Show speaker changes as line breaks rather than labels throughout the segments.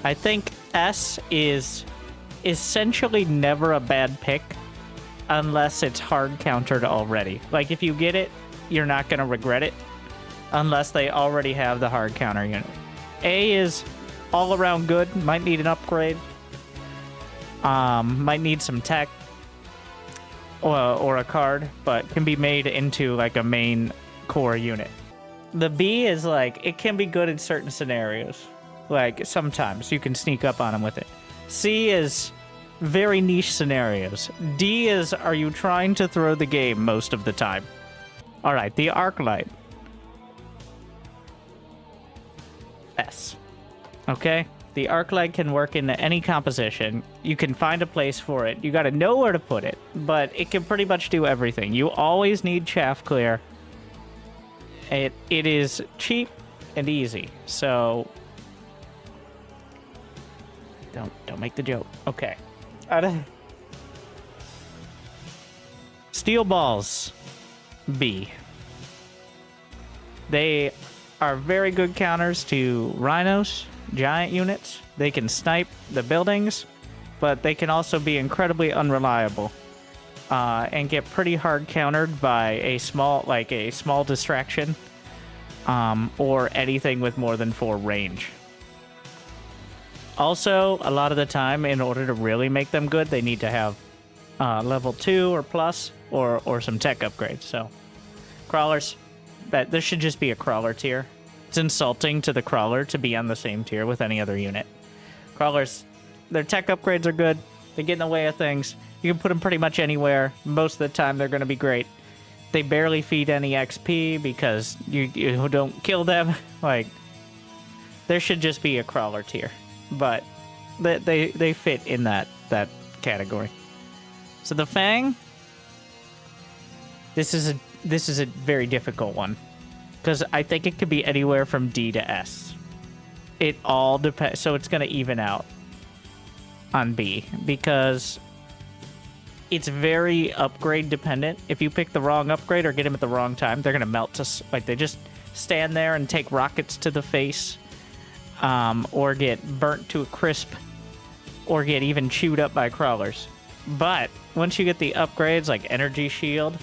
I think S is essentially never a bad pick unless it's hard countered already. Like, if you get it, you're not going to regret it unless they already have the hard counter unit. A is all around good, might need an upgrade, might need some tech or a card, but can be made into like a main core unit. The B is like, it can be good in certain scenarios. Like, sometimes you can sneak up on them with it. C is very niche scenarios. D is, are you trying to throw the game most of the time? All right, the Arclight. S. Okay? The Arclight can work in any composition. You can find a place for it. You gotta know where to put it, but it can pretty much do everything. You always need chaff clear. It is cheap and easy, so don't make the joke. Okay. Steel balls. B. They are very good counters to rhinos, giant units. They can snipe the buildings, but they can also be incredibly unreliable and get pretty hard countered by a small distraction or anything with more than 4 range. Also, a lot of the time, in order to really make them good, they need to have level 2 or plus or some tech upgrades. So, crawlers, there should just be a crawler tier. It's insulting to the crawler to be on the same tier with any other unit. Crawlers, their tech upgrades are good. They get in the way of things. You can put them pretty much anywhere. Most of the time, they're going to be great. They barely feed any XP because you don't kill them. Like, there should just be a crawler tier. But they fit in that category. So the Fang, this is a very difficult one because I think it could be anywhere from D to S. It all depends, so it's going to even out on B because it's very upgrade dependent. If you pick the wrong upgrade or get them at the wrong time, they're going to melt to, like, they just stand there and take rockets to the face. Or get burnt to a crisp, or get even chewed up by crawlers. But once you get the upgrades like Energy Shield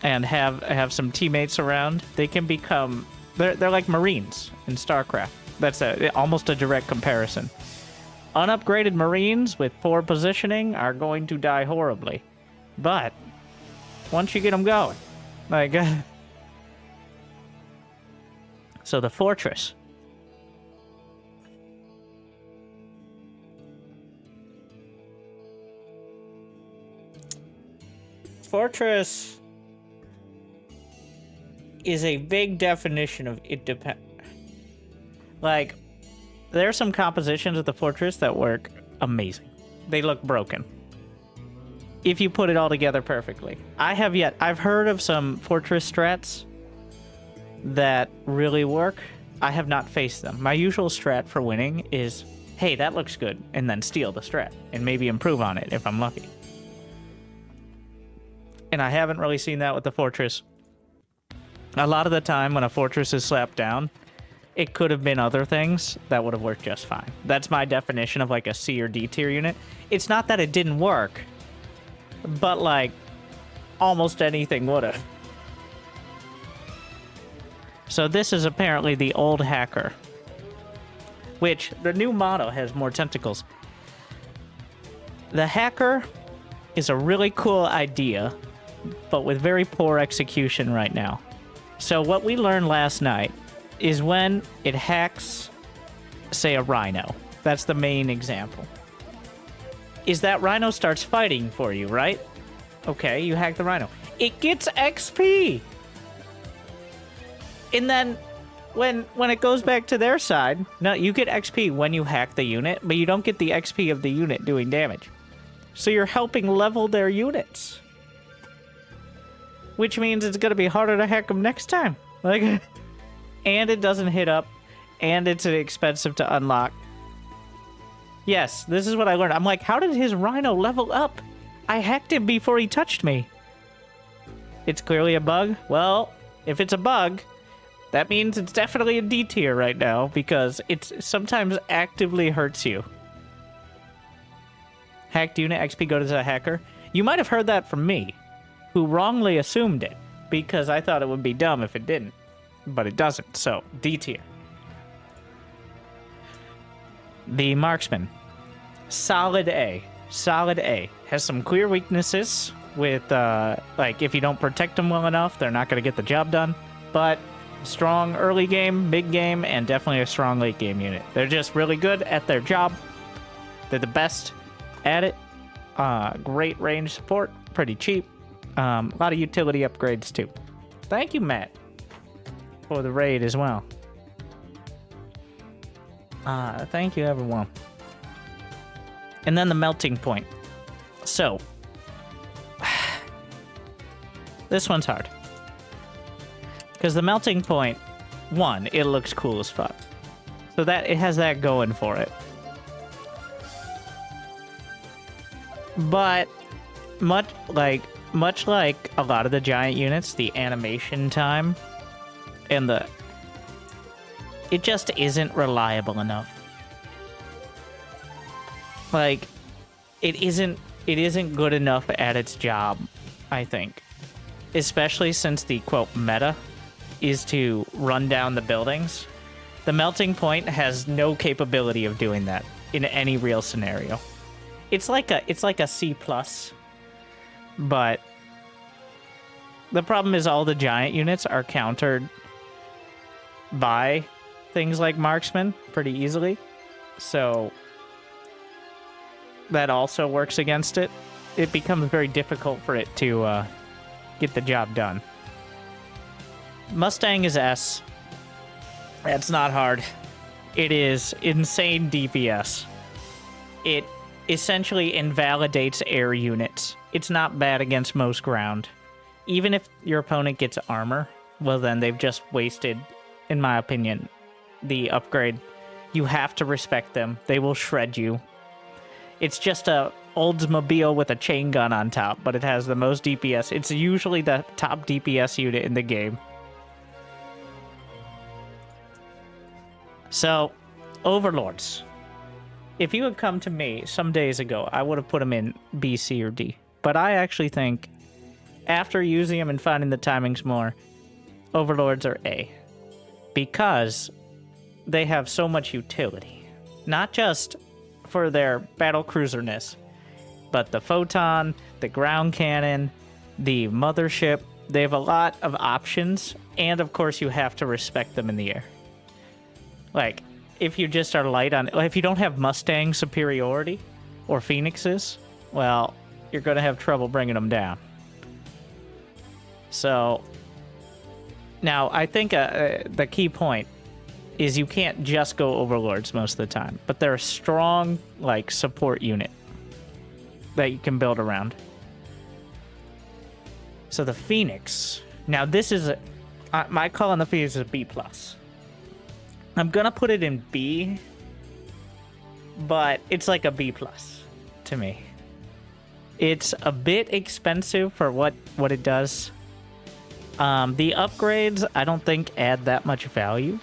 and have some teammates around, they can become they're like Marines in Starcraft. That's almost a direct comparison. Unupgraded Marines with poor positioning are going to die horribly, but once you get them going, like so the Fortress. Fortress is a big definition of it depends. Like, there are some compositions of the Fortress that work amazing. They look broken if you put it all together perfectly. I've heard of some Fortress strats that really work. I have not faced them. My usual strat for winning is, hey, that looks good, and then steal the strat and maybe improve on it if I'm lucky. And I haven't really seen that with the Fortress. A lot of the time when a Fortress is slapped down, it could have been other things that would have worked just fine. That's my definition of like a C or D tier unit. It's not that it didn't work, but like almost anything would have. So this is apparently the old hacker, which the new model has more tentacles. The hacker is a really cool idea, but with very poor execution right now. So what we learned last night is when it hacks, say, a rhino. That's the main example. Is that rhino starts fighting for you, right? Okay, you hack the rhino. It gets XP! And then when it goes back to their side, no, you get XP when you hack the unit, but you don't get the XP of the unit doing damage. So you're helping level their units. Which means it's going to be harder to hack them next time. Like, and it doesn't hit up, and it's expensive to unlock. Yes, this is what I learned. I'm like, how did his rhino level up? I hacked him before he touched me. It's clearly a bug. Well, if it's a bug, That means it's definitely a D tier right now because it sometimes actively hurts you. Hacked unit, XP go to the hacker. You might have heard that from me, who wrongly assumed it because I thought it would be dumb if it didn't. But it doesn't, so D tier. The marksman. Solid A. Solid A. Has some clear weaknesses with, like, if you don't protect them well enough, they're not going to get the job done. But strong early game, mid game, and definitely a strong late game unit. They're just really good at their job. They're the best at it. Great range support, pretty cheap. A lot of utility upgrades too. Thank you, Matt, for the raid as well. Thank you, everyone. And then the melting point. So, this one's hard. Because the melting point, one, it looks cool as fuck. So that it has that going for it. But much like a lot of the giant units, the animation time and it just isn't reliable enough. Like, it isn't good enough at its job, I think. Especially since the quote meta is to run down the buildings. The melting point has no capability of doing that in any real scenario. It's like a C+, but the problem is all the giant units are countered by things like marksman pretty easily. So that also works against it. It becomes very difficult for it to get the job done. Mustang is S. That's not hard. It is insane DPS. It essentially invalidates air units. It's not bad against most ground. Even if your opponent gets armor, well then they've just wasted, in my opinion, the upgrade. You have to respect them. They will shred you. It's just a Oldsmobile with a chain gun on top, but it has the most DPS. It's usually the top DPS unit in the game. So, Overlords. If you had come to me some days ago, I would have put them in B, C, or D. But I actually think, after using them and finding the timings more, Overlords are A. Because they have so much utility. Not just for their battle cruiserness, but the photon, the ground cannon, the mothership. They have a lot of options, and of course you have to respect them in the air. Like, if you just are light on... If you don't have Mustang superiority or Phoenixes, well, you're going to have trouble bringing them down. So, now, I think the key point is you can't just go Overlords most of the time, but they're a strong, like, support unit that you can build around. So the Phoenix. Now, this is... my call on the Phoenix is a B+. I'm gonna put it in B, but it's like a B+ to me. It's a bit expensive for what it does. The upgrades, I don't think add that much value.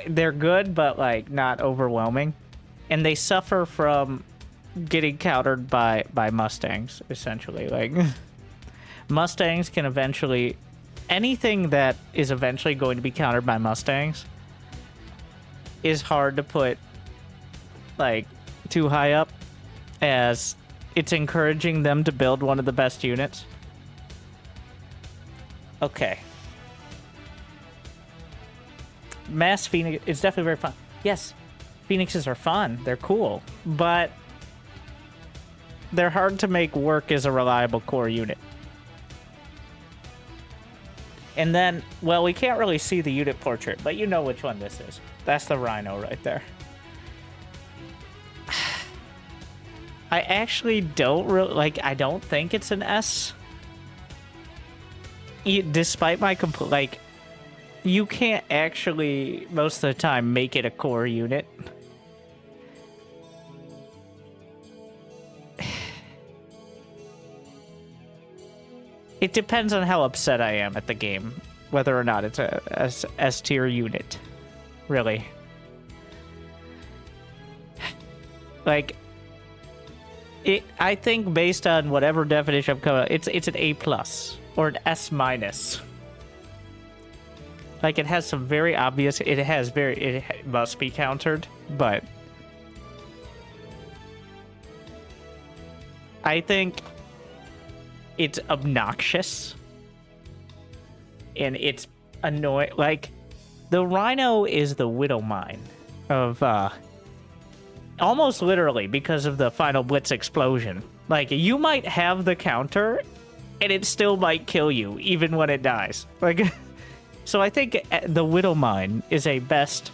They're good, but like not overwhelming, and they suffer from getting countered by Mustangs. Essentially, like Mustangs can eventually. Anything that is eventually going to be countered by Mustangs is hard to put, like, too high up, as it's encouraging them to build one of the best units. Okay. Mass Phoenix is definitely very fun. Yes, Phoenixes are fun. They're cool. But they're hard to make work as a reliable core unit. And then, well, we can't really see the unit portrait, but you know which one this is. That's the Rhino right there. I actually don't really, like, I don't think it's an S. Despite my like, you can't actually, most of the time, make it a core unit. It depends on how upset I am at the game, whether or not it's a S tier unit. Really. Like, I think based on whatever definition I'm coming, it's an A+ or an S-. Like, it has some very obvious, it must be countered, but I think it's obnoxious and it's annoying. Like, the Rhino is the Widow Mine of, almost literally because of the final Blitz explosion. Like, you might have the counter and it still might kill you even when it dies. Like, so I think the Widow Mine is a best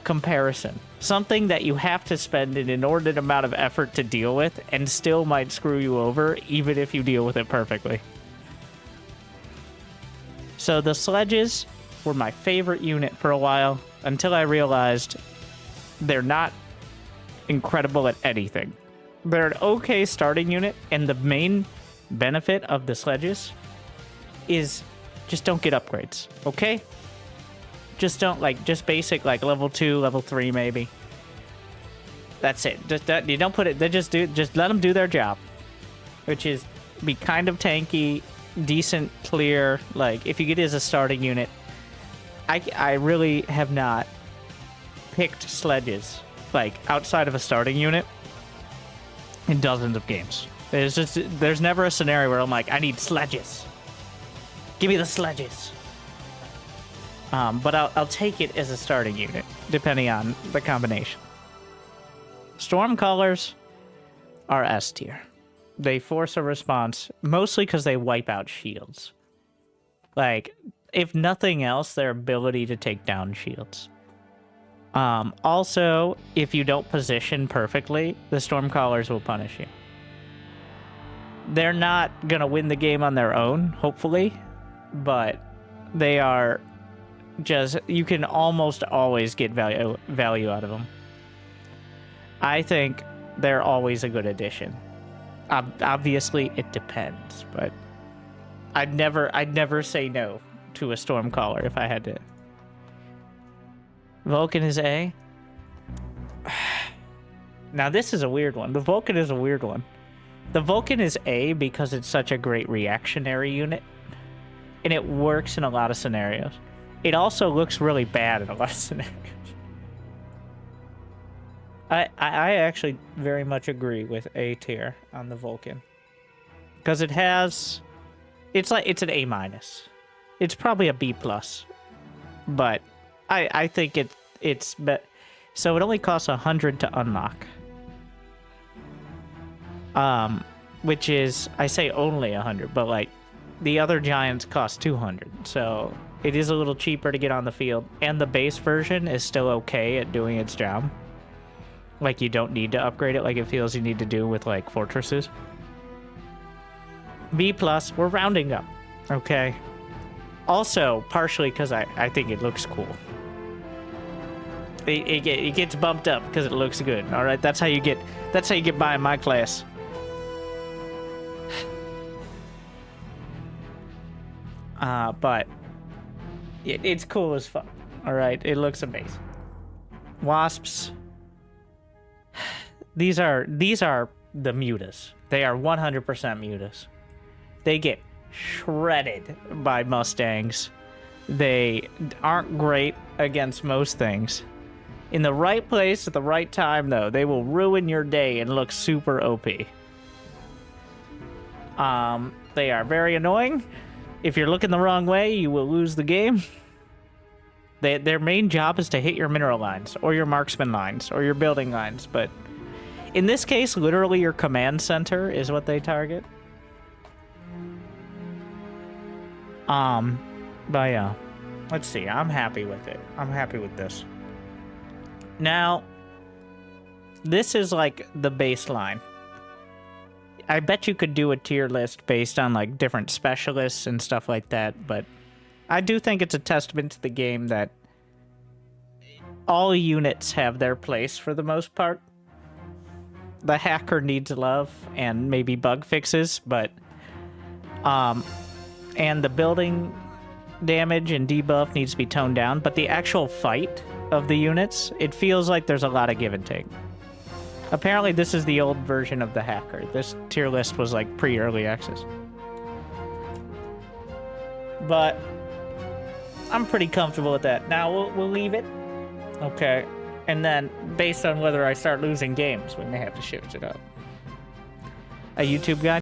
comparison. Something that you have to spend an inordinate amount of effort to deal with and still might screw you over even if you deal with it perfectly. So the sledges were my favorite unit for a while until I realized they're not incredible at anything. They're an okay starting unit, and the main benefit of the sledges is just don't get upgrades, okay? Just don't, like, just basic, like, level 2, level 3, maybe. That's it. Just you don't put it, just let them do their job, which is be kind of tanky, decent, clear. Like, if you get it as a starting unit, I really have not picked sledges, like, outside of a starting unit in dozens of games. There's never a scenario where I'm like, I need sledges. Give me the sledges. But I'll take it as a starting unit, depending on the combination. Stormcallers are S tier. They force a response, mostly because they wipe out shields. Like, if nothing else, their ability to take down shields. Also, if you don't position perfectly, the Stormcallers will punish you. They're not gonna win the game on their own, hopefully, but they are just, you can almost always get value out of them. I think they're always a good addition. Obviously, it depends, but I'd never say no to a Stormcaller if I had to. Vulcan is A. Now, this is a weird one. The Vulcan is a weird one. The Vulcan is A because it's such a great reactionary unit, and it works in a lot of scenarios. It also looks really bad in a lot of scenarios. I actually very much agree with A tier on the Vulcan. Because it has... it's an A-. It's probably a B+. But I think it's... So it only costs 100 to unlock. Which is... I say only 100, but like... the other giants cost 200. So it is a little cheaper to get on the field. And the base version is still okay at doing its job. Like, you don't need to upgrade it like it feels you need to do with, like, fortresses. B+, we're rounding up, okay? Also, partially because I think it looks cool. It gets bumped up because it looks good, all right? That's how you get by in my class. But it's cool as fuck, all right? It looks amazing. Wasps... These are the mutas. They are 100% mutas. They get shredded by Mustangs. They aren't great against most things. In the right place at the right time, though, they will ruin your day and look super OP. They are very annoying. If you're looking the wrong way, you will lose the game. Their main job is to hit your mineral lines, or your marksman lines, or your building lines, but in this case, literally your command center is what they target. But yeah. Let's see, I'm happy with it. I'm happy with this. Now, this is like the baseline. I bet you could do a tier list based on like different specialists and stuff like that, but I do think it's a testament to the game that all units have their place for the most part. The hacker needs love and maybe bug fixes, but And the building damage and debuff needs to be toned down, but the actual fight of the units, it feels like there's a lot of give and take. Apparently, this is the old version of the hacker. This tier list was like pre-early access. But I'm pretty comfortable with that. Now we'll leave it. Okay. And then, based on whether I start losing games, we may have to shift it up. A YouTube guy?